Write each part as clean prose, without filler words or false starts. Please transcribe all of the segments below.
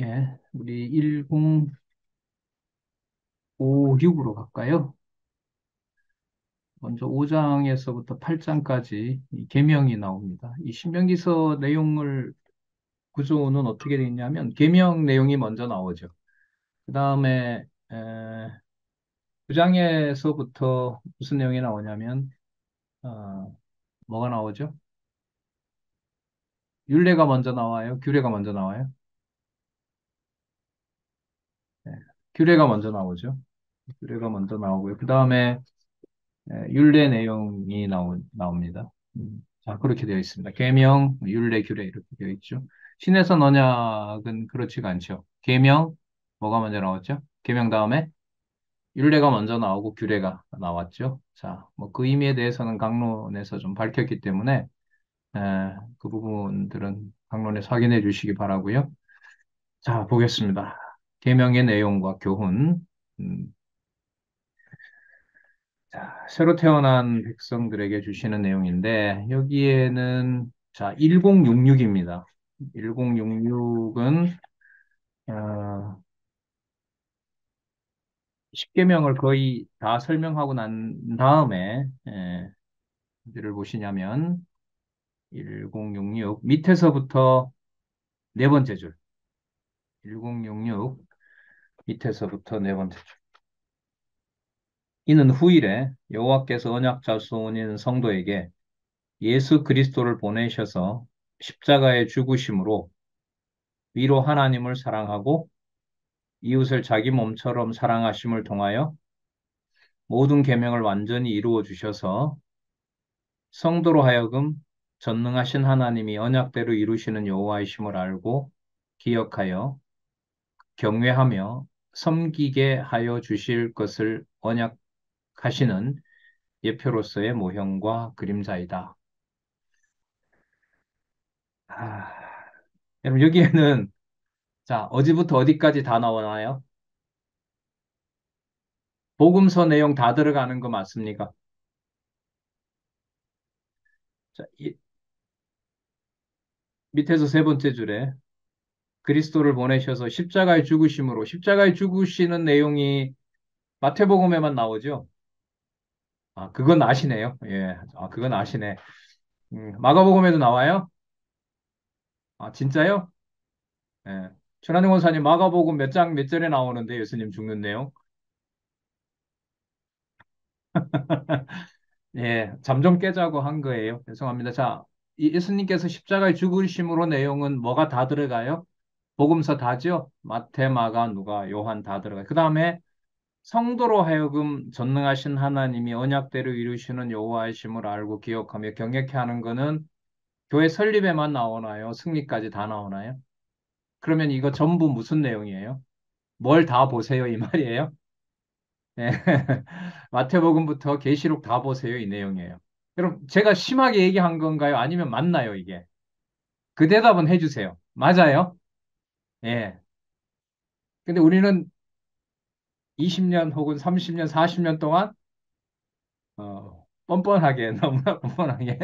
예, 우리 1056으로 갈까요? 먼저 5장에서부터 8장까지 계명이 나옵니다. 이 신명기서 내용을 구조는 어떻게 되어 있냐면 계명 내용이 먼저 나오죠. 그 다음에 9장에서부터 무슨 내용이 나오냐면 뭐가 나오죠? 율례가 먼저 나와요? 규례가 먼저 나와요? 네, 규례가 먼저 나오죠. 규례가 먼저 나오고요. 그 다음에 율례 내용이 나옵니다. 자, 그렇게 되어 있습니다. 계명, 율례, 규례 이렇게 되어 있죠. 신해선 언약은 그렇지가 않죠. 계명, 뭐가 먼저 나왔죠? 계명 다음에 율례가 먼저 나오고 규례가 나왔죠. 자, 뭐 그 의미에 대해서는 강론에서 좀 밝혔기 때문에 그 부분들은 강론에서 확인해 주시기 바라고요. 자, 보겠습니다. 계명의 내용과 교훈. 음, 자, 새로 태어난 백성들에게 주시는 내용인데, 여기에는, 자, 1066입니다. 1066은, 10계명을 거의 다 설명하고 난 다음에, 어디를 보시냐면, 1066, 밑에서부터 네 번째 줄. 1066, 밑에서부터 네 번째 줄. 이는 후일에 여호와께서 언약 자손인 성도에게 예수 그리스도를 보내셔서 십자가의 죽으심으로 위로 하나님을 사랑하고 이웃을 자기 몸처럼 사랑하심을 통하여 모든 계명을 완전히 이루어 주셔서 성도로 하여금 전능하신 하나님이 언약대로 이루시는 여호와이심을 알고 기억하여 경외하며 섬기게 하여 주실 것을 언약하시는 예표로서의 모형과 그림자이다. 아, 여러분 여기에는 자 어디부터 어디까지 다 나오나요? 복음서 내용 다 들어가는 거 맞습니까? 자, 밑에서 세 번째 줄에 그리스도를 보내셔서 십자가에 죽으심으로 십자가에 죽으시는 내용이 마태복음에만 나오죠. 아, 그건 아시네요. 예, 아, 그건 아시네. 마가복음에도 나와요? 아, 진짜요? 예. 천안영 원사님 마가복음 몇 장 몇 절에 나오는데 예수님 죽는 내용? 예, 잠 좀 깨자고 한 거예요. 죄송합니다. 자, 이 예수님께서 십자가에 죽으심으로 내용은 뭐가 다 들어가요? 복음서 다죠? 마태, 마가, 누가, 요한 다 들어가요. 그 다음에 성도로 하여금 전능하신 하나님이 언약대로 이루시는 여호와이심을 알고 기억하며 경외케 하는 것은 교회 설립에만 나오나요? 승리까지 다 나오나요? 그러면 이거 전부 무슨 내용이에요? 뭘 다 보세요 이 말이에요? 예. 마태복음부터 계시록 다 보세요 이 내용이에요. 그럼 제가 심하게 얘기한 건가요? 아니면 맞나요 이게? 그 대답은 해주세요. 맞아요? 예. 근데 우리는 20년 혹은 30년, 40년 동안 뻔뻔하게, 너무나 뻔뻔하게,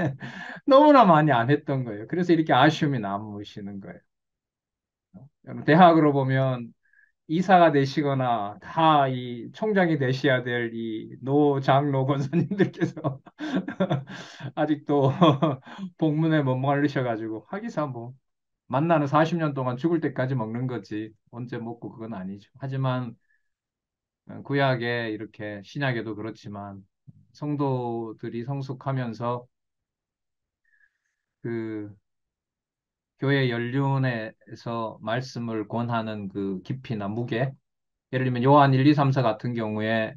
너무나 많이 안 했던 거예요. 그래서 이렇게 아쉬움이 남으시는 거예요. 여러분, 대학으로 보면 이사가 되시거나 다 이 총장이 되셔야 될 이 노장로 권사님들께서 아직도 복문에 못 말르셔가지고 하기사 뭐 만나는 40년 동안 죽을 때까지 먹는 거지 언제 먹고 그건 아니죠. 하지만 구약에 이렇게 신약에도 그렇지만 성도들이 성숙하면서 그 교회 연륜에서 말씀을 권하는 그 깊이나 무게, 예를 들면 요한 1, 2, 3, 4 같은 경우에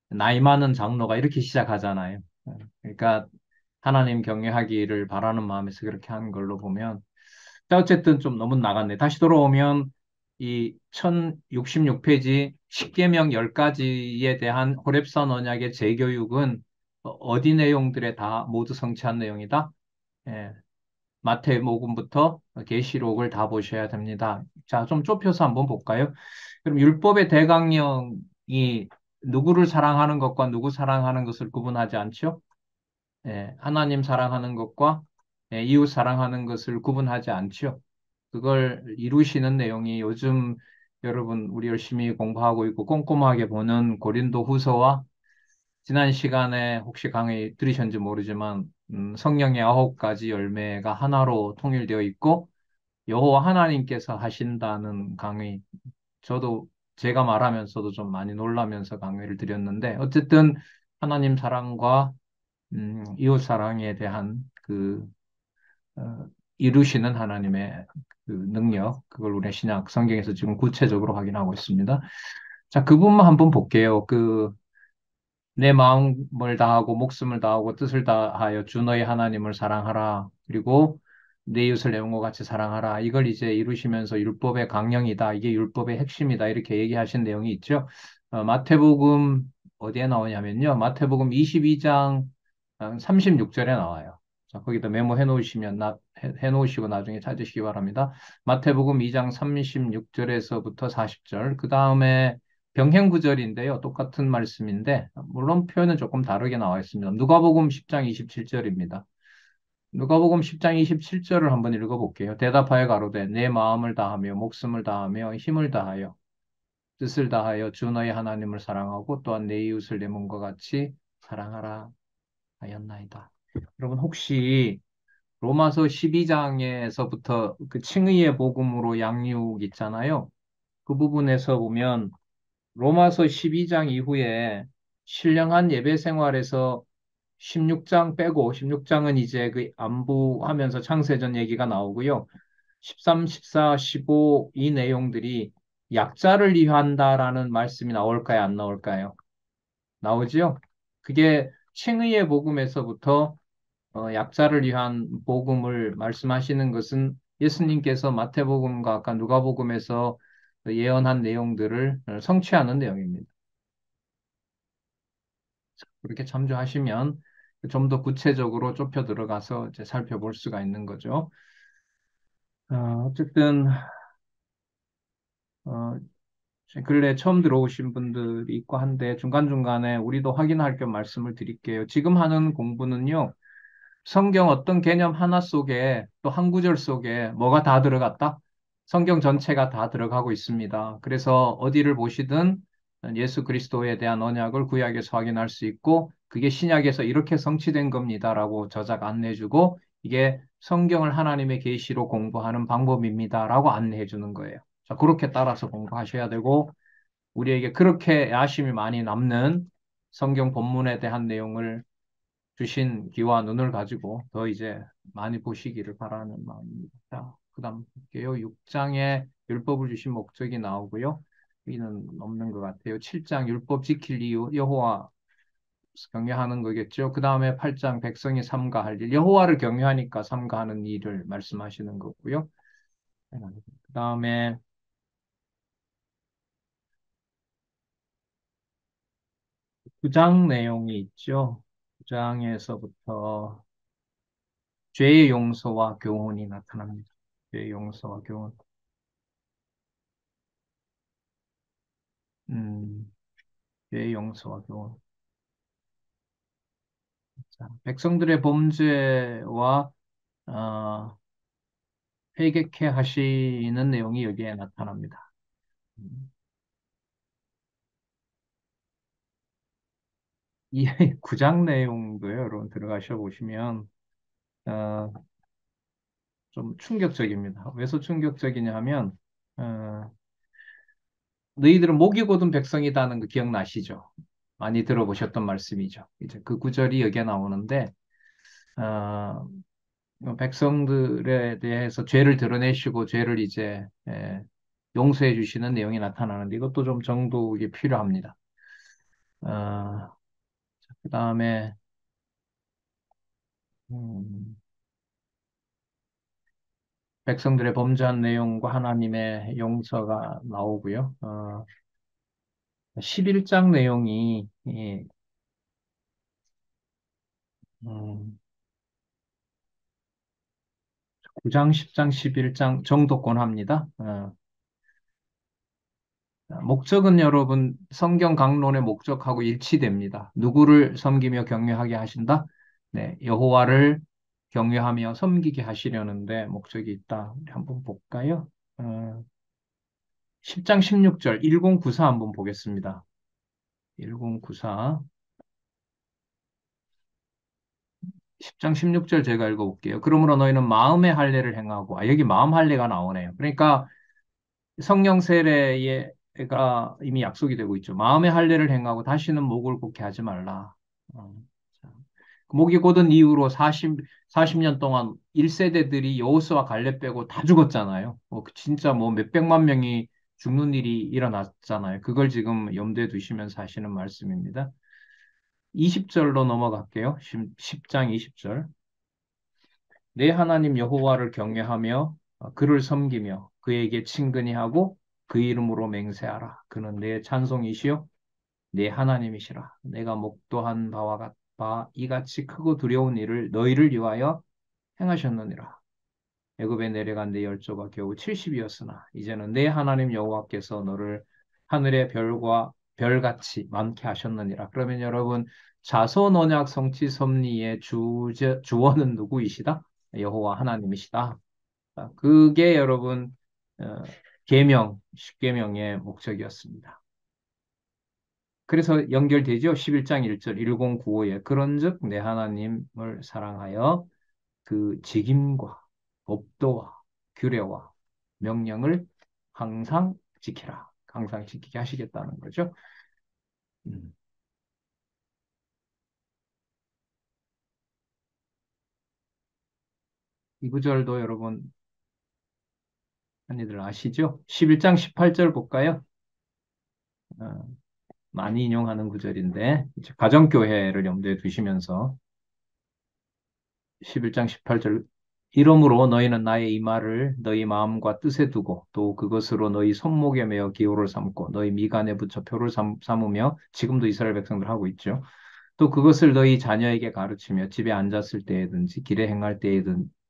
나이 많은 장로가 이렇게 시작하잖아요. 그러니까 하나님 경외하기를 바라는 마음에서 그렇게 하는 걸로 보면 자, 어쨌든 좀 너무 나갔네. 다시 돌아오면 이 1066페이지 10계명 10가지에 대한 호렙산 언약의 재교육은 어디 내용들에 다 모두 성취한 내용이다. 예, 마태복음부터 계시록을 다 보셔야 됩니다. 자, 좀 좁혀서 한번 볼까요? 그럼 율법의 대강령이 누구를 사랑하는 것과 누구 사랑하는 것을 구분하지 않죠? 예, 하나님 사랑하는 것과 이웃 사랑하는 것을 구분하지 않죠? 그걸 이루시는 내용이 요즘 여러분 우리 열심히 공부하고 있고 꼼꼼하게 보는 고린도 후서와 지난 시간에 혹시 강의 들으셨는지 모르지만 성령의 9가지 열매가 하나로 통일되어 있고 여호와 하나님께서 하신다는 강의 저도 제가 말하면서도 좀 많이 놀라면서 강의를 드렸는데 어쨌든 하나님 사랑과 이웃 사랑에 대한 어, 이루시는 하나님의 그 능력 그걸 우리 신약 성경에서 지금 구체적으로 확인하고 있습니다. 자, 그 부분만 한번 볼게요. 내 마음을 다하고 목숨을 다하고 뜻을 다하여 주 너의 하나님을 사랑하라. 그리고 내 이웃을 내 몸과 같이 사랑하라. 이걸 이제 이루시면서 율법의 강령이다. 이게 율법의 핵심이다. 이렇게 얘기하신 내용이 있죠. 마태복음 어디에 나오냐면요. 마태복음 22장 36절에 나와요. 자, 거기다 메모해 놓으시면 해 놓으시고 나중에 찾으시기 바랍니다. 마태복음 2장 36절에서부터 40절. 그 다음에 병행구절인데요. 똑같은 말씀인데, 물론 표현은 조금 다르게 나와 있습니다. 누가복음 10장 27절입니다. 누가복음 10장 27절을 한번 읽어볼게요. 대답하여 가로되 내 마음을 다하며 목숨을 다하며 힘을 다하여 뜻을 다하여 주 너의 하나님을 사랑하고 또한 내 이웃을 내 몸과 같이 사랑하라 하였나이다. 여러분 혹시 로마서 12장에서부터 그 칭의의 복음으로 양육 있잖아요. 그 부분에서 보면 로마서 12장 이후에 신령한 예배 생활에서 16장 빼고 16장은 이제 그 안부하면서 창세전 얘기가 나오고요. 13, 14, 15 이 내용들이 약자를 위한다라는 말씀이 나올까요? 안 나올까요? 나오죠? 그게 칭의의 복음에서부터 약자를 위한 복음을 말씀하시는 것은 예수님께서 마태복음과 아까 누가복음에서 예언한 내용들을 성취하는 내용입니다. 그렇게 참조하시면 좀 더 구체적으로 좁혀 들어가서 이제 살펴볼 수가 있는 거죠. 어쨌든 어, 근래 처음 들어오신 분들이 있고 한데 중간중간에 우리도 확인할 겸 말씀을 드릴게요. 지금 하는 공부는요. 성경 어떤 개념 하나 속에 또 한 구절 속에 뭐가 다 들어갔다? 성경 전체가 다 들어가고 있습니다. 그래서 어디를 보시든 예수 그리스도에 대한 언약을 구약에서 확인할 수 있고 그게 신약에서 이렇게 성취된 겁니다라고 저자가 안내해주고 이게 성경을 하나님의 계시로 공부하는 방법입니다라고 안내해 주는 거예요. 자, 그렇게 따라서 공부하셔야 되고 우리에게 그렇게 야심이 많이 남는 성경 본문에 대한 내용을 주신 귀와 눈을 가지고 더 이제 많이 보시기를 바라는 마음입니다. 자, 그 다음 볼게요. 6장에 율법을 주신 목적이 나오고요. 여기는 없는 것 같아요. 7장 율법 지킬 이유, 여호와 경외하는 거겠죠. 그 다음에 8장 백성이 삼가할 일, 여호와를 경외하니까 삼가하는 일을 말씀하시는 거고요. 그 다음에 9장 내용이 있죠. 9장에서부터 죄의 용서와 교훈이 나타납니다. 죄의 용서와 교훈. 음, 죄의 용서와 교훈. 자, 백성들의 범죄와 어, 회개케 하시는 내용이 여기에 나타납니다. 음, 이 9장 내용도요, 여러분 들어가셔 보시면 어, 좀 충격적입니다. 왜서 충격적이냐 하면 어, 너희들은 목이 곧은 백성이다는 거 기억나시죠? 많이 들어보셨던 말씀이죠. 이제 그 구절이 여기에 나오는데 어, 백성들에 대해서 죄를 드러내시고 죄를 이제 용서해 주시는 내용이 나타나는데 이것도 좀 정독이 필요합니다. 어, 그 다음에 음, 백성들의 범죄한 내용과 하나님의 용서가 나오고요. 11장 내용이 9장, 10장, 11장 정도 권합니다. 목적은 여러분 성경 강론의 목적하고 일치됩니다. 누구를 섬기며 경외하게 하신다? 네, 여호와를 경외하며 섬기게 하시려는데 목적이 있다. 우리 한번 볼까요? 10장 16절 1094 한번 보겠습니다. 1094 10장 16절 제가 읽어볼게요. 그러므로 너희는 마음의 할례를 행하고, 여기 마음 할례가 나오네요. 그러니까 성령 세례가 이미 약속이 되고 있죠. 마음의 할례를 행하고 다시는 목을 굳게 하지 말라. 어, 자, 목이 곧은 이후로 40년 동안 1세대들이 여호수아 갈렙 빼고 다 죽었잖아요. 진짜 뭐 몇백만 명이 죽는 일이 일어났잖아요. 그걸 지금 염두에 두시면서 하시는 말씀입니다. 20절로 넘어갈게요. 10장 20절. 내 하나님 여호와를 경외하며 그를 섬기며 그에게 친근히 하고 그 이름으로 맹세하라. 그는 내 찬송이시요 내 하나님이시라. 내가 목도한 바와 같바 이같이 크고 두려운 일을 너희를 위하여 행하셨느니라. 애굽에 내려간 내 열조가 겨우 70이었으나 이제는 내 하나님 여호와께서 너를 하늘의 별과 별같이 많게 하셨느니라. 그러면 여러분 자손 언약 성취 섭리의 주원은 누구이시다? 여호와 하나님이시다. 그게 여러분 어, 계명, 십계명의 목적이었습니다. 그래서 연결되죠. 11장 1절 1095에 그런즉 내 하나님을 사랑하여 그 직임과 법도와 규례와 명령을 항상 지키라. 항상 지키게 하시겠다는 거죠. 음. 이 구절도 여러분 많이들 아시죠? 11장 18절 볼까요? 어, 많이 인용하는 구절인데 이제 가정교회를 염두에 두시면서 11장 18절 이러므로 너희는 나의 이 말을 너희 마음과 뜻에 두고 또 그것으로 너희 손목에 매어 기호를 삼고 너희 미간에 붙여 표를 삼으며 지금도 이스라엘 백성들 하고 있죠. 또 그것을 너희 자녀에게 가르치며 집에 앉았을 때에든지 길에 행할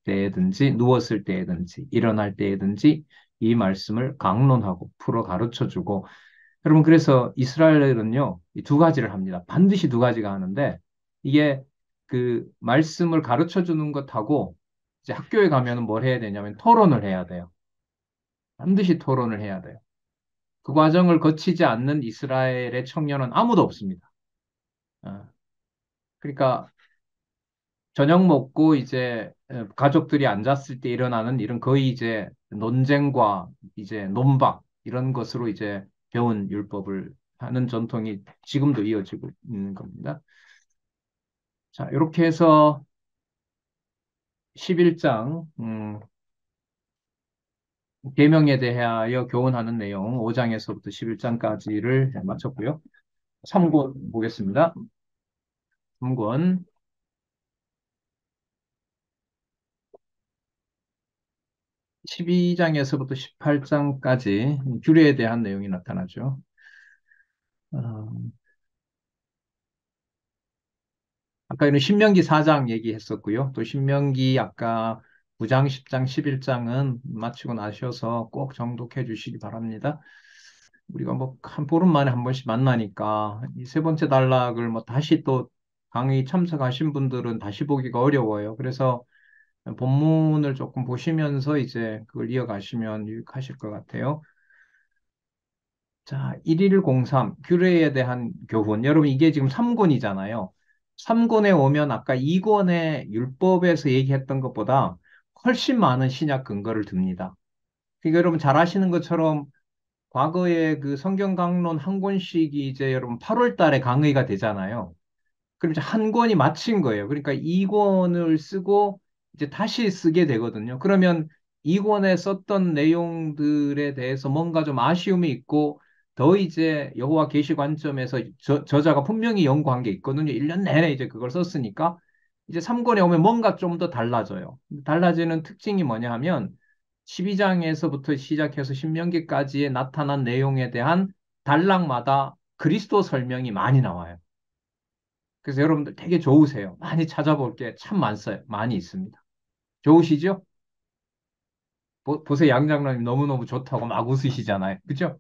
때에든지 누웠을 때에든지 일어날 때에든지 이 말씀을 강론하고 풀어 가르쳐주고 여러분 그래서 이스라엘은요 이 두 가지를 합니다. 반드시 두 가지가 하는데 이게 그 말씀을 가르쳐 주는 것하고 이제 학교에 가면은 뭘 해야 되냐면 토론을 해야 돼요. 반드시 토론을 해야 돼요. 그 과정을 거치지 않는 이스라엘의 청년은 아무도 없습니다. 어, 그러니까 저녁 먹고 이제 가족들이 앉았을 때 일어나는 이런 거의 이제 논쟁과 이제 논박 이런 것으로 이제 배운 율법을 하는 전통이 지금도 이어지고 있는 겁니다. 자, 이렇게 해서 11장 계명에 대하여 교훈하는 내용 5장에서부터 11장까지를 마쳤고요. 3권 보겠습니다. 3권 12장에서부터 18장까지 규례에 대한 내용이 나타나죠. 어, 아까 신명기 4장 얘기했었고요. 또 신명기 아까 9장, 10장, 11장은 마치고 나셔서 꼭 정독해 주시기 바랍니다. 우리가 뭐 한 보름 만에 한 번씩 만나니까 이 세 번째 단락을 뭐 다시 또 강의 참석하신 분들은 다시 보기가 어려워요. 그래서 본문을 조금 보시면서 이제 그걸 이어가시면 유익하실 것 같아요. 자, 1103 규례에 대한 교훈. 여러분 이게 지금 3권이잖아요. 3권에 오면 아까 2권의 율법에서 얘기했던 것보다 훨씬 많은 신약 근거를 듭니다. 그러니까 여러분 잘 아시는 것처럼 과거에 그 성경 강론 한 권씩이 이제 여러분 8월 달에 강의가 되잖아요. 그럼 이제 한 권이 마친 거예요. 그러니까 이 권을 쓰고 이제 다시 쓰게 되거든요. 그러면 이 권에 썼던 내용들에 대해서 뭔가 좀 아쉬움이 있고 더 이제 여호와 계시 관점에서 저자가 분명히 연구한 게 있거든요. 1년 내내 이제 그걸 썼으니까 이제 3권에 오면 뭔가 좀 더 달라져요. 달라지는 특징이 뭐냐 하면 12장에서부터 시작해서 신명기까지의 나타난 내용에 대한 단락마다 그리스도 설명이 많이 나와요. 그래서 여러분들 되게 좋으세요. 많이 찾아볼 게 참 많어요. 많이 있습니다. 좋으시죠? 보세요. 양 장로님 너무너무 좋다고 막 웃으시잖아요. 그죠?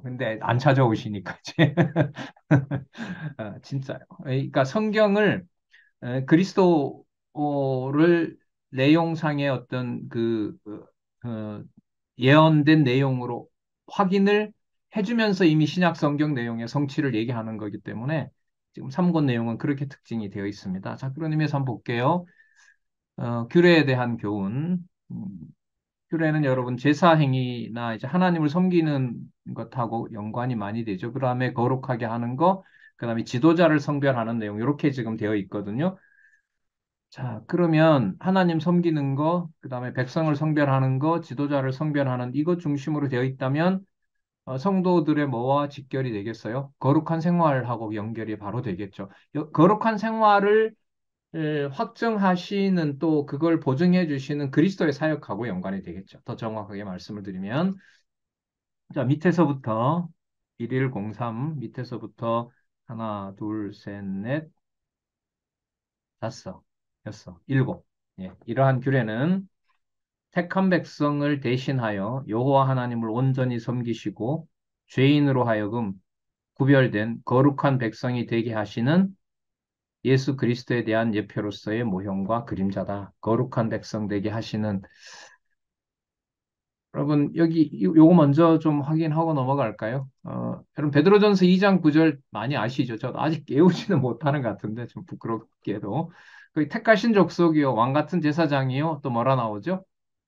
근데 안 찾아오시니까 이제 진짜요. 그러니까 성경을 그리스도 를 내용상의 어떤 어, 예언된 내용으로 확인을 해주면서 이미 신약 성경 내용의 성취를 얘기하는 거기 때문에 지금 3권 내용은 그렇게 특징이 되어 있습니다. 자, 그런 의미에서 한번 볼게요. 규례에 대한 교훈. 음, 규례는 여러분 제사 행위나 이제 하나님을 섬기는 것하고 연관이 많이 되죠. 그 다음에 거룩하게 하는 거, 그 다음에 지도자를 성별하는 내용, 이렇게 지금 되어 있거든요. 자, 그러면 하나님 섬기는 거, 그 다음에 백성을 성별하는 거, 지도자를 성별하는 이것 중심으로 되어 있다면 성도들의 뭐와 직결이 되겠어요? 거룩한 생활하고 연결이 바로 되겠죠. 거룩한 생활을 확정하시는 또 그걸 보증해 주시는 그리스도의 사역하고 연관이 되겠죠. 더 정확하게 말씀을 드리면 자, 밑에서부터 1103 밑에서부터 하나, 둘, 셋, 넷, 다섯, 여섯, 일곱. 예, 이러한 규례는 택한 백성을 대신하여 여호와 하나님을 온전히 섬기시고 죄인으로 하여금 구별된 거룩한 백성이 되게 하시는 예수 그리스도에 대한 예표로서의 모형과 그림자다. 거룩한 백성 되게 하시는 여러분 여기 요거 먼저 좀 확인하고 넘어갈까요? 여러분 베드로전서 2장 9절 많이 아시죠? 저 아직 깨우지는 못하는 것 같은데 좀 부끄럽게도 그 택하신 족속이요 왕 같은 제사장이요 또 뭐라 나오죠?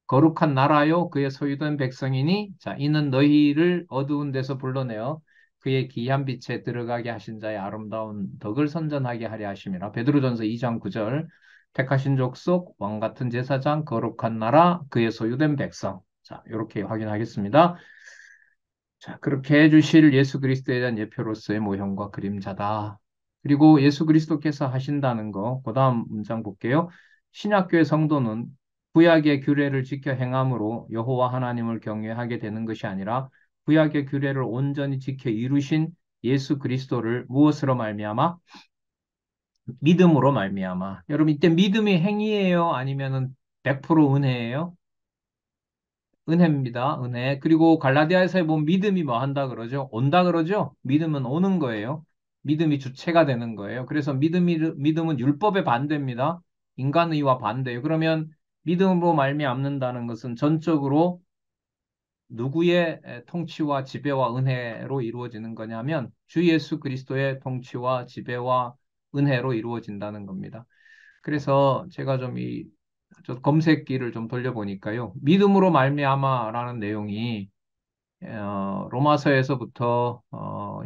거룩한 나라요 그의 소유된 백성이니 자 이는 너희를 어두운 데서 불러내어 그의 귀한 빛에 들어가게 하신 자의 아름다운 덕을 선전하게 하려 하심이라. 베드로전서 2장 9절 택하신 족속 왕 같은 제사장 거룩한 나라 그의 소유된 백성. 자, 이렇게 확인하겠습니다. 자, 그렇게 해주실 예수 그리스도에 대한 예표로서의 모형과 그림자다. 그리고 예수 그리스도께서 하신다는 거, 그 다음 문장 볼게요. 신약교의 성도는 구약의 규례를 지켜 행함으로 여호와 하나님을 경외하게 되는 것이 아니라 구약의 규례를 온전히 지켜 이루신 예수 그리스도를 무엇으로 말미암아? 믿음으로 말미암아. 여러분 이때 믿음이 행위예요? 아니면은 100% 은혜예요? 은혜입니다. 은혜. 그리고 갈라디아에서 보면 믿음이 뭐 한다 그러죠? 온다 그러죠? 믿음은 오는 거예요. 믿음이 주체가 되는 거예요. 그래서 믿음은 율법에 반대입니다. 인간의와 반대예요. 그러면 믿음으로 말미암는다는 것은 전적으로 누구의 통치와 지배와 은혜로 이루어지는 거냐면 주 예수 그리스도의 통치와 지배와 은혜로 이루어진다는 겁니다. 그래서 제가 저 검색기를 좀 돌려보니까요. 믿음으로 말미암아라는 내용이 로마서에서부터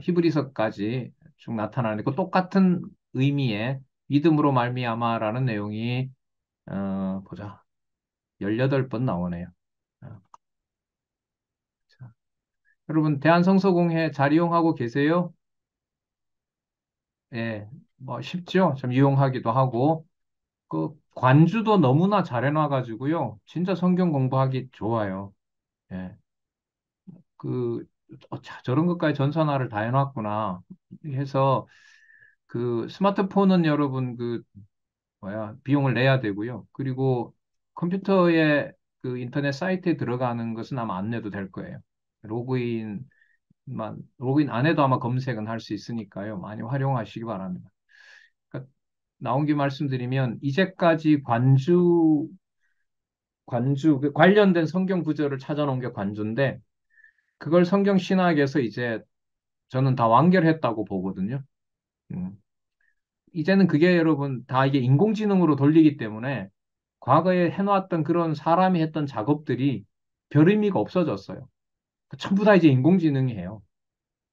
히브리서까지 쭉 나타나는 그 똑같은 의미의 믿음으로 말미암아라는 내용이 보자. 18번 나오네요. 어, 자, 여러분 대한성서공회 잘 이용하고 계세요? 예, 뭐 쉽죠? 좀 이용하기도 하고 그 관주도 너무나 잘 해놔가지고요. 진짜 성경 공부하기 좋아요. 예. 저런 것까지 전산화를 다 해놨구나. 해서 그 스마트폰은 여러분 비용을 내야 되고요. 그리고 컴퓨터에 그 인터넷 사이트에 들어가는 것은 아마 안 내도 될 거예요. 로그인 안 해도 아마 검색은 할 수 있으니까요. 많이 활용하시기 바랍니다. 그러니까 나온 김에 말씀드리면 이제까지 관련된 성경 구절을 찾아놓은 게 관주인데 그걸 성경 신학에서 이제 저는 다 완결했다고 보거든요. 음. 이제는 그게 여러분 다 이게 인공지능으로 돌리기 때문에 과거에 해놓았던 그런 사람이 했던 작업들이 별 의미가 없어졌어요. 전부 다 이제 인공지능이 해요.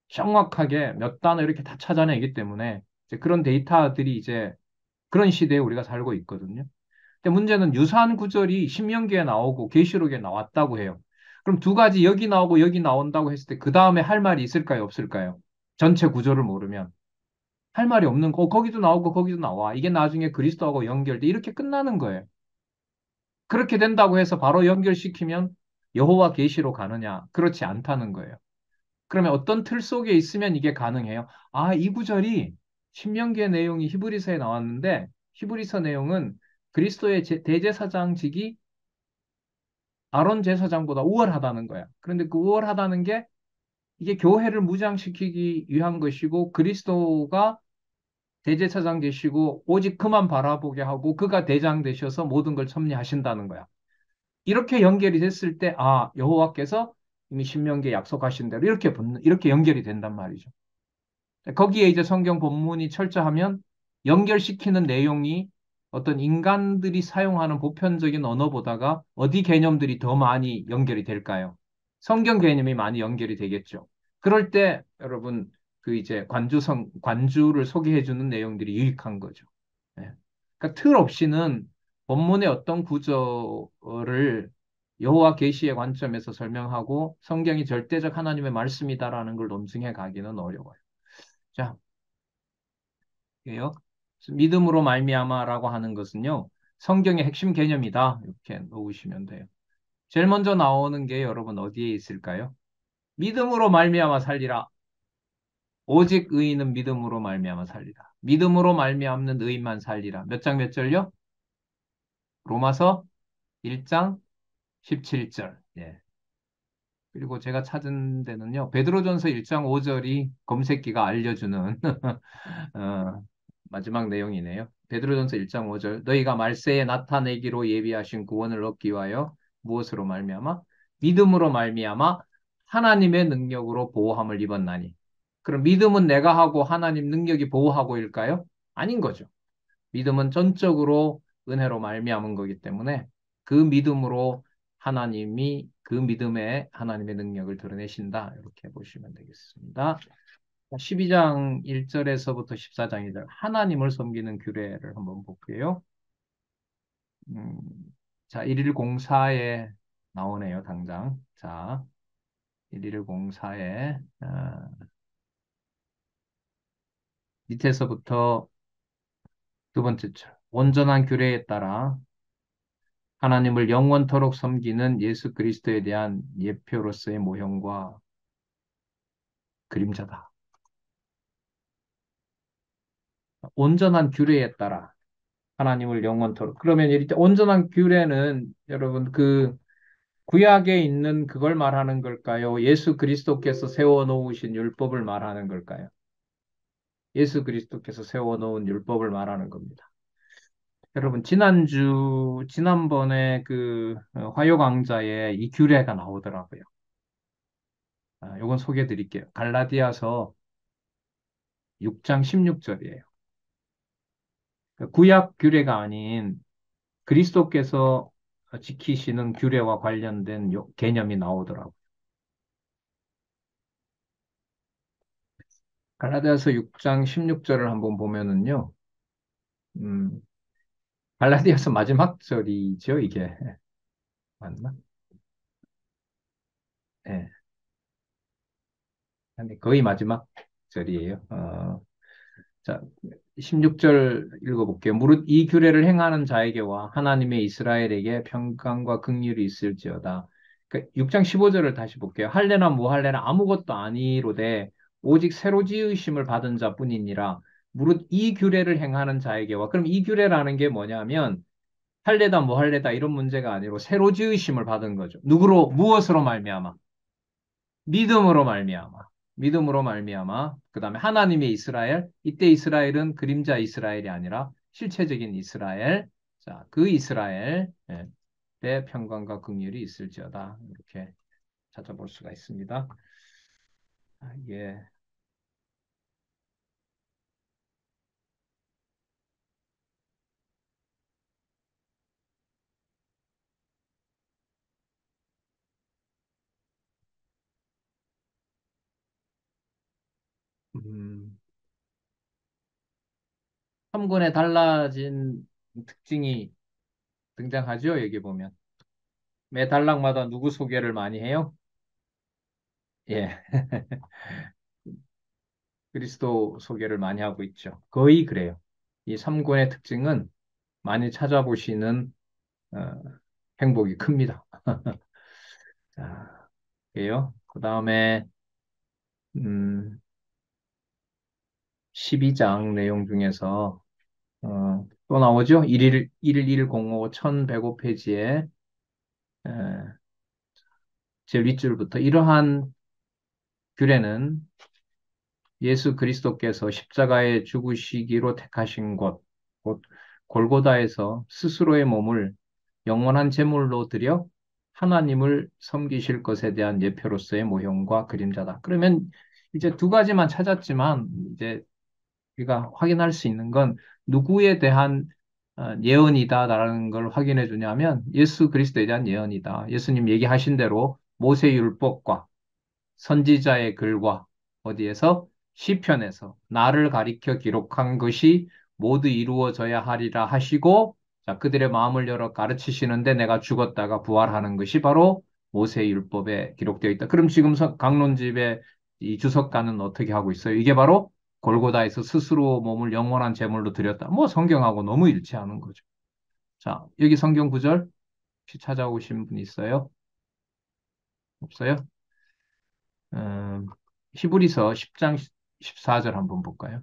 정확하게 몇 단어 이렇게 다 찾아내기 때문에 이제 그런 데이터들이 이제 그런 시대에 우리가 살고 있거든요. 근데 문제는 유사한 구절이 신명기에 나오고 계시록에 나왔다고 해요. 그럼 두 가지 여기 나오고 여기 나온다고 했을 때 그 다음에 할 말이 있을까요? 없을까요? 전체 구조를 모르면. 할 말이 없는 거, 거기도 나오고 거기도 나와. 이게 나중에 그리스도하고 연결돼. 이렇게 끝나는 거예요. 그렇게 된다고 해서 바로 연결시키면 여호와 계시로 가느냐? 그렇지 않다는 거예요. 그러면 어떤 틀 속에 있으면 이게 가능해요? 아, 이 구절이 신명기의 내용이 히브리서에 나왔는데 히브리서 내용은 그리스도의 대제사장직이 아론 제사장보다 우월하다는 거야. 그런데 그 우월하다는 게 이게 교회를 무장시키기 위한 것이고 그리스도가 대제사장 되시고 오직 그만 바라보게 하고 그가 대장 되셔서 모든 걸 섭리하신다는 거야. 이렇게 연결이 됐을 때, 아, 여호와께서 이미 신명기에 약속하신 대로 이렇게 연결이 된단 말이죠. 거기에 이제 성경 본문이 철저하면 연결시키는 내용이 어떤 인간들이 사용하는 보편적인 언어보다가 어디 개념들이 더 많이 연결이 될까요? 성경 개념이 많이 연결이 되겠죠. 그럴 때 여러분 그 이제 관주를 소개해 주는 내용들이 유익한 거죠. 예. 그러니까 틀 없이는 본문의 어떤 구조를 여호와 계시의 관점에서 설명하고 성경이 절대적 하나님의 말씀이다라는 걸 논증해 가기는 어려워요. 자, 이게요. 믿음으로 말미암아라고 하는 것은요. 성경의 핵심 개념이다. 이렇게 놓으시면 돼요. 제일 먼저 나오는 게 여러분 어디에 있을까요? 믿음으로 말미암아 살리라. 오직 의인은 믿음으로 말미암아 살리라. 믿음으로 말미암는 의인만 살리라. 몇 장 몇 절요? 로마서 1장 17절. 예. 그리고 제가 찾은 데는요. 베드로전서 1장 5절이 검색기가 알려주는 어, 마지막 내용이네요. 베드로전서 1장 5절. 너희가 말세에 나타내기로 예비하신 구원을 얻기 위하여 무엇으로 말미암아? 믿음으로 말미암아 하나님의 능력으로 보호함을 입었나니. 그럼 믿음은 내가 하고 하나님 능력이 보호하고일까요? 아닌 거죠. 믿음은 전적으로 은혜로 말미암은 거기 때문에 그 믿음으로 하나님이 그 믿음에 하나님의 능력을 드러내신다. 이렇게 보시면 되겠습니다. 12장 1절에서부터 14장 2절 하나님을 섬기는 규례를 한번 볼게요. 음, 자, 1일04에 나오네요, 당장. 자, 1일04에 밑에서부터 두 번째 절. 온전한 규례에 따라 하나님을 영원토록 섬기는 예수 그리스도에 대한 예표로서의 모형과 그림자다. 온전한 규례에 따라 하나님을 영원토록. 그러면 일단 온전한 규례는 여러분 그 구약에 있는 그걸 말하는 걸까요? 예수 그리스도께서 세워놓으신 율법을 말하는 걸까요? 예수 그리스도께서 세워놓은 율법을 말하는 겁니다. 여러분, 지난번에 그 화요강좌에 이 규례가 나오더라고요. 아, 요건 소개해 드릴게요. 갈라디아서 6장 16절이에요. 구약 규례가 아닌 그리스도께서 지키시는 규례와 관련된 개념이 나오더라고요. 갈라디아서 6장 16절을 한번 보면은요. 음, 갈라디아서 마지막 절이죠, 이게. 맞나? 예. 근데 거의 마지막 절이에요. 자, 16절 읽어볼게요. 무릇 이 규례를 행하는 자에게와 하나님의 이스라엘에게 평강과 긍휼이 있을지어다. 그 6장 15절을 다시 볼게요. 할례나 무할례나 아무것도 아니로되 오직 새로 지으심을 받은 자뿐이니라. 무릇 이 규례를 행하는 자에게와 그럼 이 규례라는 게 뭐냐면 할례다 무할례다 이런 문제가 아니고 새로 지으심을 받은 거죠. 누구로 무엇으로 말미암아? 믿음으로 말미암아. 믿음으로 말미암아. 그다음에 하나님의 이스라엘. 이때 이스라엘은 그림자 이스라엘이 아니라 실체적인 이스라엘. 자, 그 이스라엘의 평강과 긍휼이 있을지어다. 이렇게 찾아볼 수가 있습니다. 아, 예. 음, 3권에 달라진 특징이 등장하죠. 여기 보면. 매 단락마다 누구 소개를 많이 해요? 예. 그리스도 소개를 많이 하고 있죠. 거의 그래요. 이 3권의 특징은 많이 찾아보시는 어, 행복이 큽니다. 자, 그래요. 그 다음에 12장 내용 중에서 또 나오죠. 11105 1105페이지에 제일 윗줄부터 이러한 규례는 예수 그리스도께서 십자가에 죽으시기로 택하신 곳, 곧 골고다에서 스스로의 몸을 영원한 제물로 드려 하나님을 섬기실 것에 대한 예표로서의 모형과 그림자다. 그러면 이제 두 가지만 찾았지만 이제 우리가 확인할 수 있는 건 누구에 대한 예언이다라는 걸 확인해 주냐면 예수 그리스도에 대한 예언이다. 예수님 얘기하신 대로 모세율법과 선지자의 글과 어디에서 시편에서 나를 가리켜 기록한 것이 모두 이루어져야 하리라 하시고 자, 그들의 마음을 열어 가르치시는데 내가 죽었다가 부활하는 것이 바로 모세의 율법에 기록되어 있다. 그럼 지금 강론집의 이 주석가는 어떻게 하고 있어요? 이게 바로 골고다에서 스스로 몸을 영원한 제물로 드렸다. 뭐 성경하고 너무 일치하는 거죠. 자, 여기 성경 구절 혹시 찾아오신 분 있어요? 없어요? 음, 히브리서 10장 14절 한번 볼까요?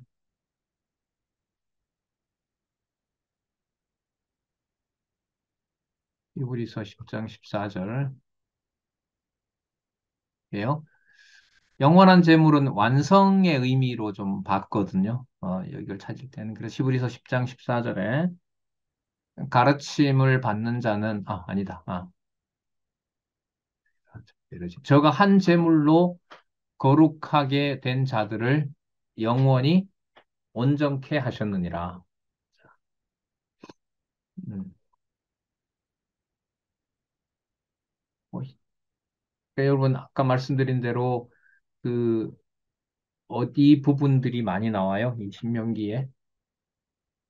히브리서 10장 14절이에요. 영원한 재물은 완성의 의미로 좀 봤거든요. 여기를 찾을 때는. 그래서 히브리서 10장 14절에 가르침을 받는 자는, 아니다. 이러지. 저가 한 재물로 거룩하게 된 자들을 영원히 온전케 하셨느니라. 음, 뭐, 그러니까 여러분, 아까 말씀드린 대로 그 어디 부분들이 많이 나와요? 이 신명기에.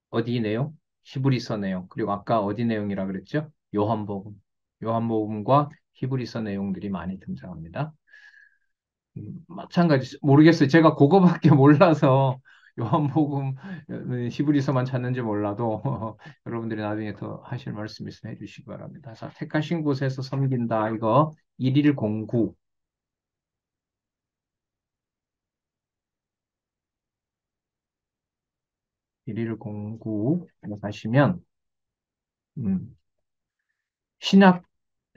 어디 내용? 히브리서 내용. 그리고 아까 어디 내용이라 그랬죠? 요한복음. 요한복음과 히브리서 내용들이 많이 등장합니다. 마찬가지, 모르겠어요. 제가 그거밖에 몰라서 요한복음, 히브리서만 찾는지 몰라도 여러분들이 나중에 더 하실 말씀 있으면 해주시기 바랍니다. 자, 택하신 곳에서 섬긴다. 이거 1.109. 1.109 가시면 음, 신약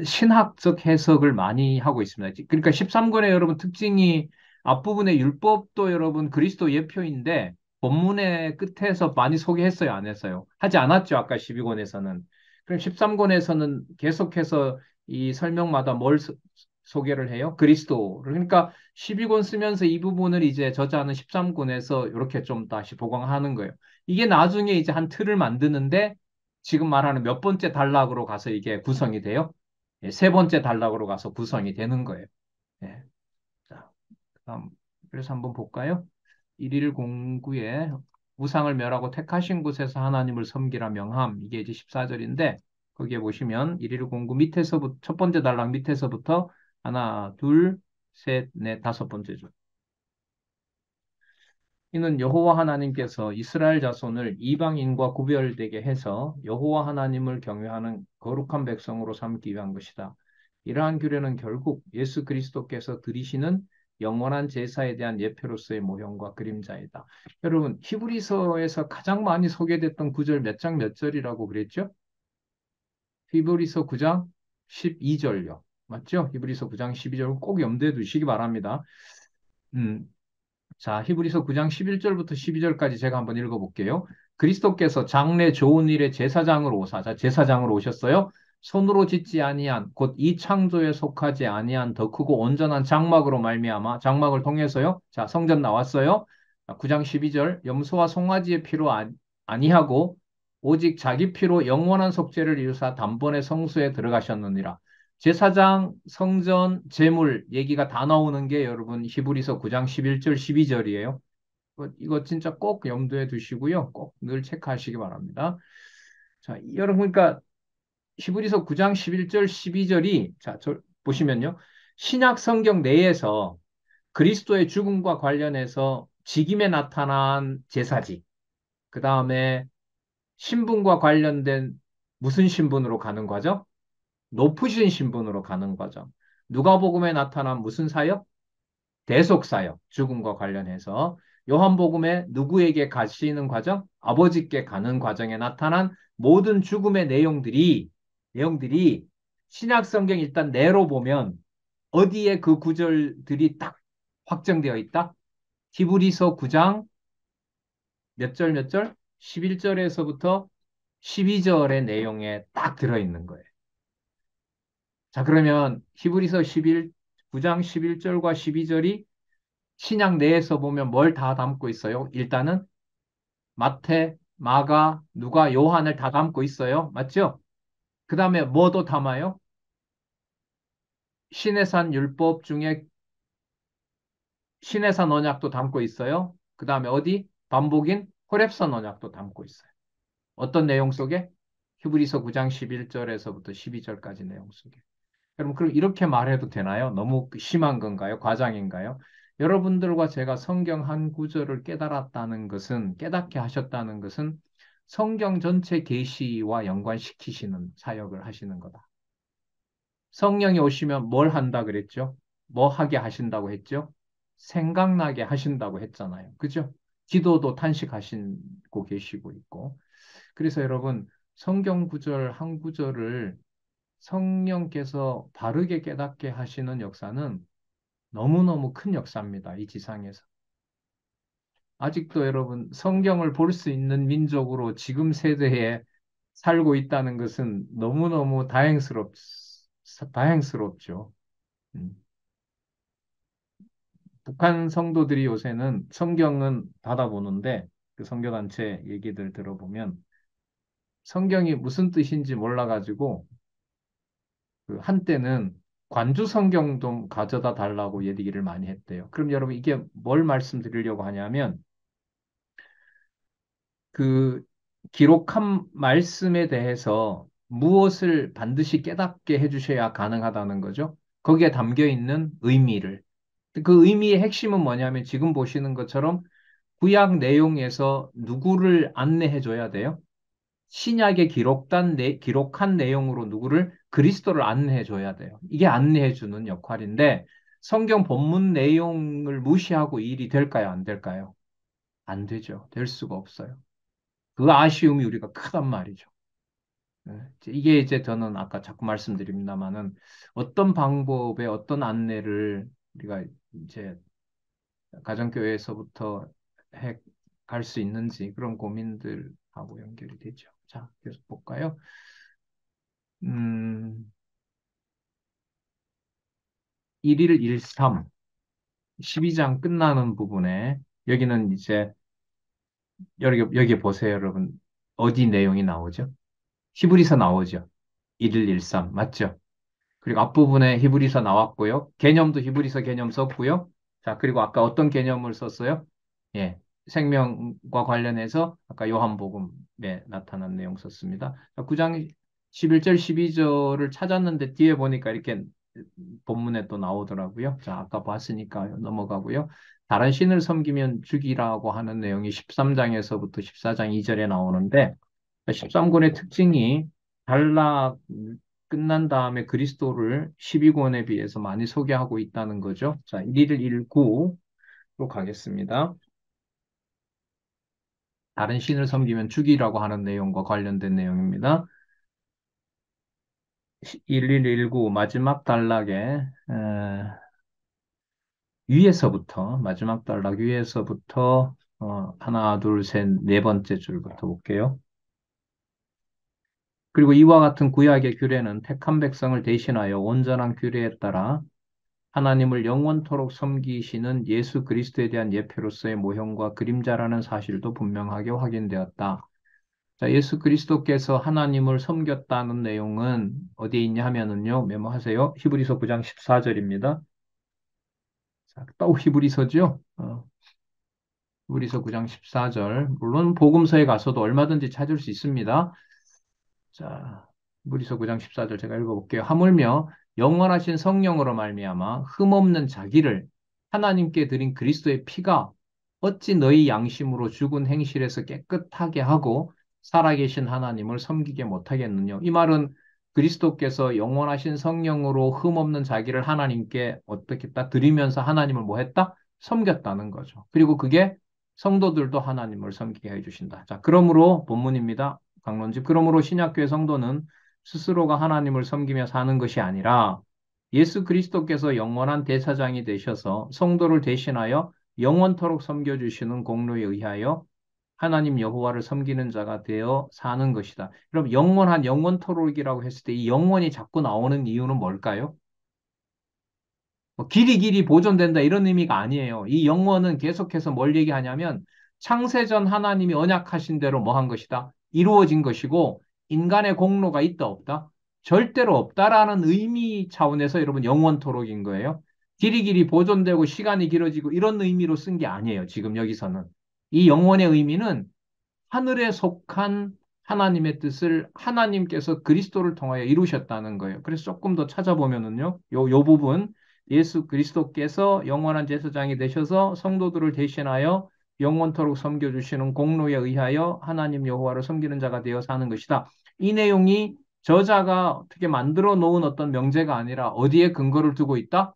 신학적 해석을 많이 하고 있습니다. 그러니까 13권의 여러분 특징이 앞부분의 율법도 여러분 그리스도 예표인데 본문의 끝에서 많이 소개했어요, 안 했어요? 하지 않았죠, 아까 12권에서는. 그럼 13권에서는 계속해서 이 설명마다 뭘 소개를 해요? 그리스도를. 그러니까 12권 쓰면서 이 부분을 이제 저자는 13권에서 이렇게 좀 다시 보강하는 거예요. 이게 나중에 이제 한 틀을 만드는데 지금 말하는 몇 번째 단락으로 가서 이게 구성이 돼요? 세 번째 단락으로 가서 구성이 되는 거예요. 예. 자, 그다음 그래서 한번 볼까요? 1.109에 우상을 멸하고 택하신 곳에서 하나님을 섬기라 명함. 이게 이제 14절인데 거기에 보시면 1.109 밑에서부터 첫 번째 단락 밑에서부터 하나, 둘, 셋, 넷, 다섯 번째죠. 이는 여호와 하나님께서 이스라엘 자손을 이방인과 구별되게 해서 여호와 하나님을 경외하는 거룩한 백성으로 삼기 위한 것이다. 이러한 규례는 결국 예수 그리스도께서 드리시는 영원한 제사에 대한 예표로서의 모형과 그림자이다. 여러분, 히브리서에서 가장 많이 소개됐던 구절 몇 장 몇 절이라고 그랬죠? 히브리서 9장 12절요. 맞죠? 히브리서 9장 12절 꼭 염두에 두시기 바랍니다. 음, 자, 히브리서 9장 11절부터 12절까지 제가 한번 읽어볼게요. 그리스도께서 장래 좋은 일의 제사장으로 오사, 자, 제사장으로 오셨어요. 손으로 짓지 아니한 곧 이 창조에 속하지 아니한 더 크고 온전한 장막으로 말미암아 장막을 통해서요. 자, 성전 나왔어요. 자, 9장 12절 염소와 송아지의 피로 아니하고 오직 자기 피로 영원한 속죄를 이루사 단번에 성소에 들어가셨느니라. 제사장, 성전, 제물 얘기가 다 나오는 게 여러분 히브리서 9장 11절, 12절이에요. 이거 진짜 꼭 염두에 두시고요. 꼭 늘 체크하시기 바랍니다. 자, 여러분 그러니까 히브리서 9장 11절, 12절이 자, 보시면요. 신약 성경 내에서 그리스도의 죽음과 관련해서 직임에 나타난 제사직, 그 다음에 신분과 관련된 무슨 신분으로 가는 과정? 높으신 신분으로 가는 과정. 누가복음에 나타난 무슨 사역? 대속사역, 죽음과 관련해서. 요한복음에 누구에게 가시는 과정? 아버지께 가는 과정에 나타난 모든 죽음의 내용들이 신약성경 일단 내로 보면 어디에 그 구절들이 딱 확정되어 있다? 히브리서 9장 몇 절 몇 절? 11절에서부터 12절의 내용에 딱 들어있는 거예요. 자, 그러면 히브리서 9장 11절과 12절이 신약 내에서 보면 뭘 다 담고 있어요? 일단은 마태, 마가, 누가, 요한을 다 담고 있어요. 맞죠? 그 다음에 뭐도 담아요? 신해산 율법 중에 신해산 언약도 담고 있어요. 그 다음에 어디? 반복인 호렙산 언약도 담고 있어요. 어떤 내용 속에? 히브리서 9장 11절에서부터 12절까지 내용 속에. 여러분, 그럼 이렇게 말해도 되나요? 너무 심한 건가요? 과장인가요? 여러분들과 제가 성경 한 구절을 깨달았다는 것은, 깨닫게 하셨다는 것은 성경 전체 계시와 연관시키시는 사역을 하시는 거다. 성령이 오시면 뭘 한다 그랬죠? 뭐 하게 하신다고 했죠? 생각나게 하신다고 했잖아요. 그죠? 기도도 탄식하시고 계시고 있고. 그래서 여러분, 성경 구절 한 구절을 성령께서 바르게 깨닫게 하시는 역사는 너무너무 큰 역사입니다. 이 지상에서. 아직도 여러분, 성경을 볼 수 있는 민족으로 지금 세대에 살고 있다는 것은 너무너무 다행스럽죠. 음. 북한 성도들이 요새는 성경은 받아보는데 그 선교단체 얘기들 들어보면 성경이 무슨 뜻인지 몰라가지고 그 한때는 관주 성경 좀 가져다 달라고 얘기를 많이 했대요. 그럼 여러분 이게 뭘 말씀드리려고 하냐면 그 기록한 말씀에 대해서 무엇을 반드시 깨닫게 해주셔야 가능하다는 거죠. 거기에 담겨 있는 의미를. 그 의미의 핵심은 뭐냐면 지금 보시는 것처럼 구약 내용에서 누구를 안내해 줘야 돼요? 신약에 기록한 내용으로 누구를 그리스도를 안내해 줘야 돼요. 이게 안내해 주는 역할인데 성경 본문 내용을 무시하고 이 일이 될까요? 안 될까요? 안 되죠. 될 수가 없어요. 그 아쉬움이 우리가 크단 말이죠. 네. 이게 이제 저는 아까 자꾸 말씀드립니다만은 어떤 방법에 어떤 안내를 우리가 이제 가정교회에서부터 해 갈 수 있는지 그런 고민들하고 연결이 되죠. 자, 계속 볼까요? 음, 1일 13, 12장 끝나는 부분에 여기는 이제 여기 보세요, 여러분. 어디 내용이 나오죠? 히브리서 나오죠. 1일 13, 맞죠? 그리고 앞부분에 히브리서 나왔고요. 개념도 히브리서 개념 썼고요. 자, 그리고 아까 어떤 개념을 썼어요? 예, 생명과 관련해서 아까 요한복음에 나타난 내용 썼습니다. 자, 9장 11절, 12절을 찾았는데 뒤에 보니까 이렇게 본문에 또 나오더라고요. 자, 아까 봤으니까 넘어가고요. 다른 신을 섬기면 죽이라고 하는 내용이 13장에서부터 14장 2절에 나오는데 13권의 특징이 단락 끝난 다음에 그리스도를 12권에 비해서 많이 소개하고 있다는 거죠. 자, 1일 19로 가겠습니다. 다른 신을 섬기면 죽이라고 하는 내용과 관련된 내용입니다. 1119 마지막 단락에 위에서부터 마지막 단락 위에서부터 하나, 둘, 셋, 네 번째 줄부터 볼게요. 그리고 이와 같은 구약의 규례는 택한 백성을 대신하여 온전한 규례에 따라 하나님을 영원토록 섬기시는 예수 그리스도에 대한 예표로서의 모형과 그림자라는 사실도 분명하게 확인되었다. 자, 예수 그리스도께서 하나님을 섬겼다는 내용은 어디에 있냐 하면은요, 메모하세요. 히브리서 9장 14절입니다. 자, 또 히브리서죠? 히브리서 9장 14절. 물론 복음서에 가서도 얼마든지 찾을 수 있습니다. 자, 히브리서 9장 14절 제가 읽어볼게요. 하물며 영원하신 성령으로 말미암아 흠없는 자기를 하나님께 드린 그리스도의 피가 어찌 너희 양심으로 죽은 행실에서 깨끗하게 하고 살아계신 하나님을 섬기게 못하겠느냐. 이 말은 그리스도께서 영원하신 성령으로 흠없는 자기를 하나님께 어떻게 딱 드리면서 하나님을 뭐 했다? 섬겼다는 거죠. 그리고 그게 성도들도 하나님을 섬기게 해주신다. 자, 그러므로 본문입니다. 강론집. 그러므로 신약교회 성도는 스스로가 하나님을 섬기며 사는 것이 아니라 예수 그리스도께서 영원한 대사장이 되셔서 성도를 대신하여 영원토록 섬겨주시는 공로에 의하여 하나님 여호와를 섬기는 자가 되어 사는 것이다. 그럼 영원한 영원토록이라고 했을 때 이 영원이 자꾸 나오는 이유는 뭘까요? 뭐 길이 길이 보존된다 이런 의미가 아니에요. 이 영원은 계속해서 뭘 얘기하냐면 창세전 하나님이 언약하신 대로 뭐 한 것이다. 이루어진 것이고 인간의 공로가 있다 없다? 절대로 없다라는 의미 차원에서 여러분 영원토록인 거예요. 길이 길이 보존되고 시간이 길어지고 이런 의미로 쓴 게 아니에요. 지금 여기서는. 이 영원의 의미는 하늘에 속한 하나님의 뜻을 하나님께서 그리스도를 통하여 이루셨다는 거예요. 그래서 조금 더 찾아보면은요, 요 부분, 예수 그리스도께서 영원한 제사장이 되셔서 성도들을 대신하여 영원토록 섬겨주시는 공로에 의하여 하나님 여호와를 섬기는 자가 되어 사는 것이다. 이 내용이 저자가 어떻게 만들어 놓은 어떤 명제가 아니라 어디에 근거를 두고 있다?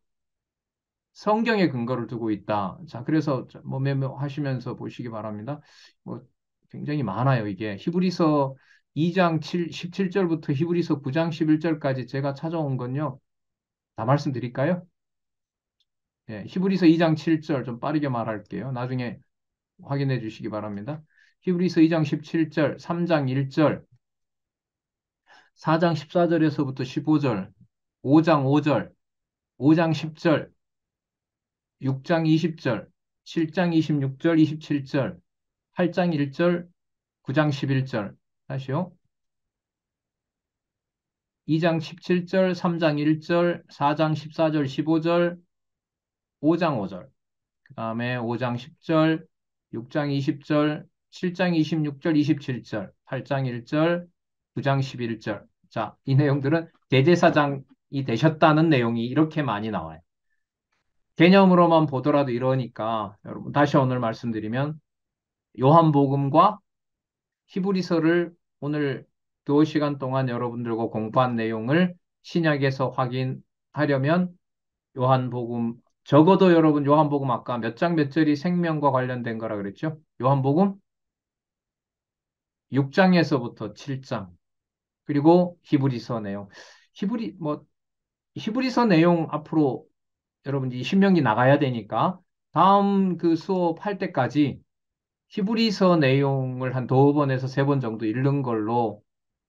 성경에 근거를 두고 있다. 자, 그래서 뭐 메모하시면서 보시기 바랍니다. 뭐 굉장히 많아요, 이게. 히브리서 2장 17절부터 히브리서 9장 11절까지 제가 찾아온 건요. 다 말씀드릴까요? 예, 히브리서 2장 7절 좀 빠르게 말할게요. 나중에 확인해 주시기 바랍니다. 히브리서 2장 17절, 3장 1절, 4장 14절에서부터 15절, 5장 5절, 5장 10절, 6장 20절, 7장 26절, 27절, 8장 1절, 9장 11절. 다시요. 2장 17절, 3장 1절, 4장 14절, 15절, 5장 5절. 그 다음에 5장 10절, 6장 20절, 7장 26절, 27절, 8장 1절, 9장 11절. 자, 이 내용들은 대제사장이 되셨다는 내용이 이렇게 많이 나와요. 개념으로만 보더라도 이러니까 여러분 다시 오늘 말씀드리면 요한복음과 히브리서를 오늘 두 시간 동안 여러분들과 공부한 내용을 신약에서 확인하려면 요한복음, 적어도 여러분 요한복음 아까 몇 장 몇 절이 생명과 관련된 거라 그랬죠? 요한복음 6장에서부터 7장, 그리고 히브리서 내용. 히브리서 내용 앞으로 여러분 이 신명기 나가야 되니까 다음 그 수업할 때까지 히브리서 내용을 한 두 번에서 세 번 정도 읽는 걸로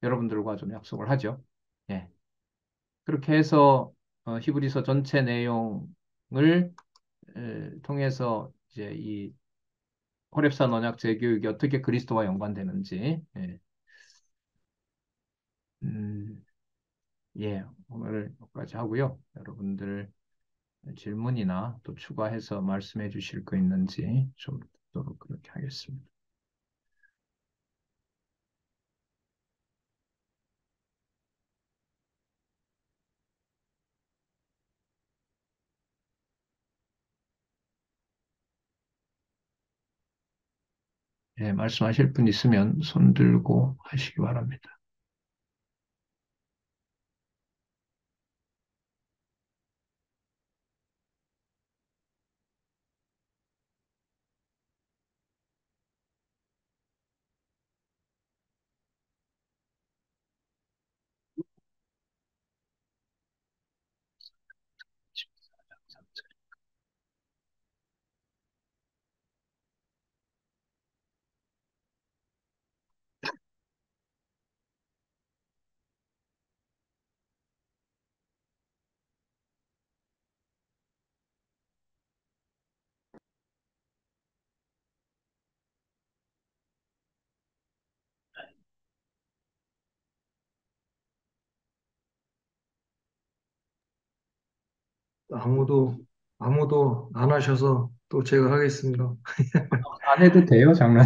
여러분들과 좀 약속을 하죠. 예. 그렇게 해서 히브리서 전체 내용을 통해서 이제 이 호렙산 언약 재교육이 어떻게 그리스도와 연관되는지 예. 음, 예. 오늘 여기까지 하고요. 여러분들 질문이나 또 추가해서 말씀해 주실 거 있는지 좀 듣도록 그렇게 하겠습니다. 예, 말씀하실 분 있으면 손 들고 하시기 바랍니다. 아무도, 아무도 안 하셔서 또 제가 하겠습니다. 안 해도 돼요, 장난.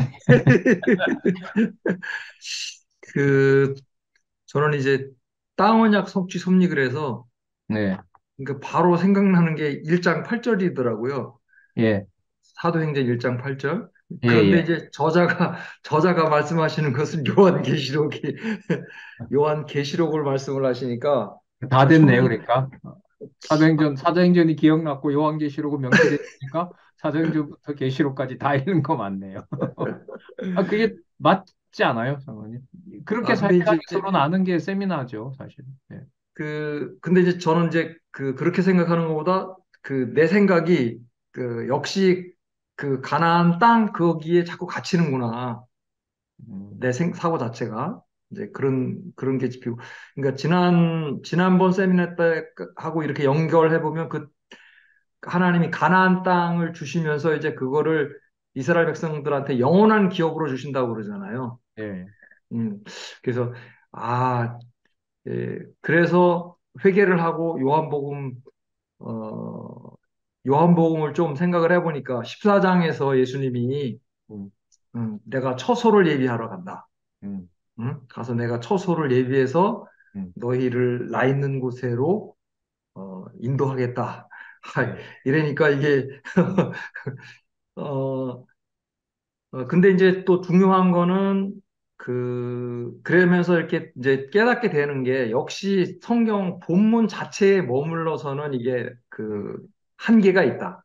그, 저는 이제 땅언약 성취 섭리 그래서, 네, 그러니까 바로 생각나는 게 1장 8절이더라고요. 예, 사도행전 1장 8절. 예, 그런데 예. 이제 저자가 말씀하시는 것은 요한계시록이, 요한계시록을 말씀을 하시니까, 다 됐네요, 처음에, 그러니까. 사도행전이 기억났고 요한계시록은 명시됐으니까 사도행전부터 계시록까지 다 읽는 거 맞네요. 아, 그게 맞지 않아요, 장로님? 그렇게 근데 이제, 상세하게 서로 나눈 게 세미나죠, 사실. 네. 근데 이제 저는 이제 그렇게 생각하는 것보다 내 생각이 역시 그 가나안 땅 거기에 자꾸 갇히는구나. 음, 내 사고 자체가 이제 그런 게 짚히고. 그러니까 지난번 세미나 때 하고 이렇게 연결해 보면 그 하나님이 가나안 땅을 주시면서 이제 그거를 이스라엘 백성들한테 영원한 기업으로 주신다고 그러잖아요. 예, 음, 그래서 아, 예, 그래서 회개를 하고 어, 요한복음을 좀 생각을 해보니까 14장에서 예수님이 음, 내가 처소를 예비하러 간다. 음, 가서 내가 처소를 예비해서 음, 너희를 나 있는 곳으로 인도하겠다. 하, 예, 이러니까 이게 어, 근데 이제 또 중요한 거는 그러면서 이렇게 이제 깨닫게 되는 게 역시 성경 본문 자체에 머물러서는 이게 한계가 있다.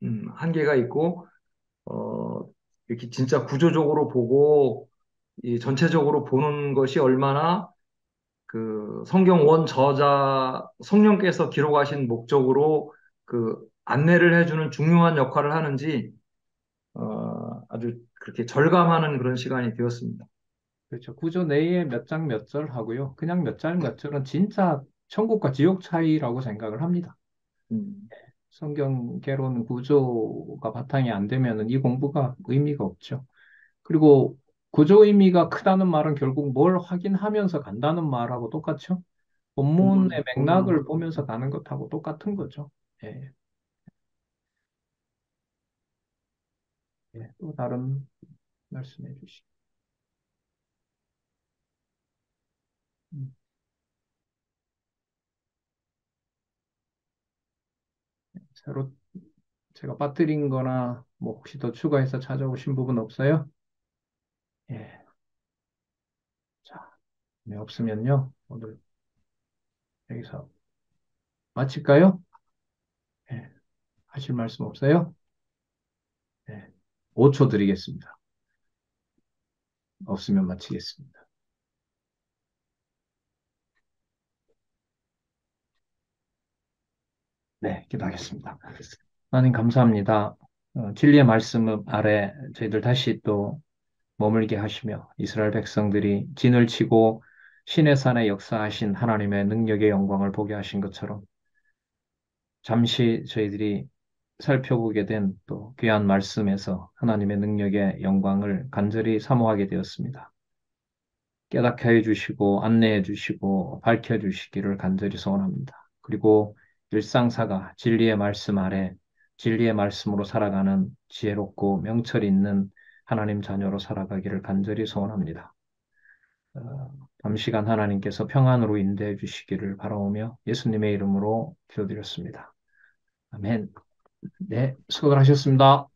음, 한계가 있고, 어, 이렇게 진짜 구조적으로 보고, 이 전체적으로 보는 것이 얼마나 그 성경 원 저자 성령께서 기록하신 목적으로 안내를 해주는 중요한 역할을 하는지, 아주 그렇게 절감하는 그런 시간이 되었습니다. 그렇죠. 구조 내에 몇 장 몇 절 하고요. 그냥 몇 장 몇 절은 진짜 천국과 지옥 차이라고 생각을 합니다. 음, 성경계로는 구조가 바탕이 안 되면은 이 공부가 의미가 없죠. 그리고 구조 의미가 크다는 말은 결국 뭘 확인하면서 간다는 말하고 똑같죠. 본문의 맥락을 본문, 보면서 가는 것하고 똑같은 거죠. 예, 예. 또 다른 말씀해 주시죠. 음, 새로 제가 빠뜨린 거나 뭐 혹시 더 추가해서 찾아오신 부분 없어요? 예. 자, 네, 없으면요. 오늘 여기서 마칠까요? 예. 하실 말씀 없어요? 예. 5초 드리겠습니다. 없으면 마치겠습니다. 네, 기도하겠습니다. 하나님 감사합니다. 진리의 말씀 아래 저희들 다시 또 머물게 하시며 이스라엘 백성들이 진을 치고 신의 산에 역사하신 하나님의 능력의 영광을 보게 하신 것처럼 잠시 저희들이 살펴보게 된 또 귀한 말씀에서 하나님의 능력의 영광을 간절히 사모하게 되었습니다. 깨닫게 해주시고 안내해 주시고 밝혀 주시기를 간절히 소원합니다. 그리고 일상사가 진리의 말씀 아래 진리의 말씀으로 살아가는 지혜롭고 명철 있는 하나님 자녀로 살아가기를 간절히 소원합니다. 밤시간 하나님께서 평안으로 인도해 주시기를 바라오며 예수님의 이름으로 기도드렸습니다. 아멘. 네, 수고하셨습니다.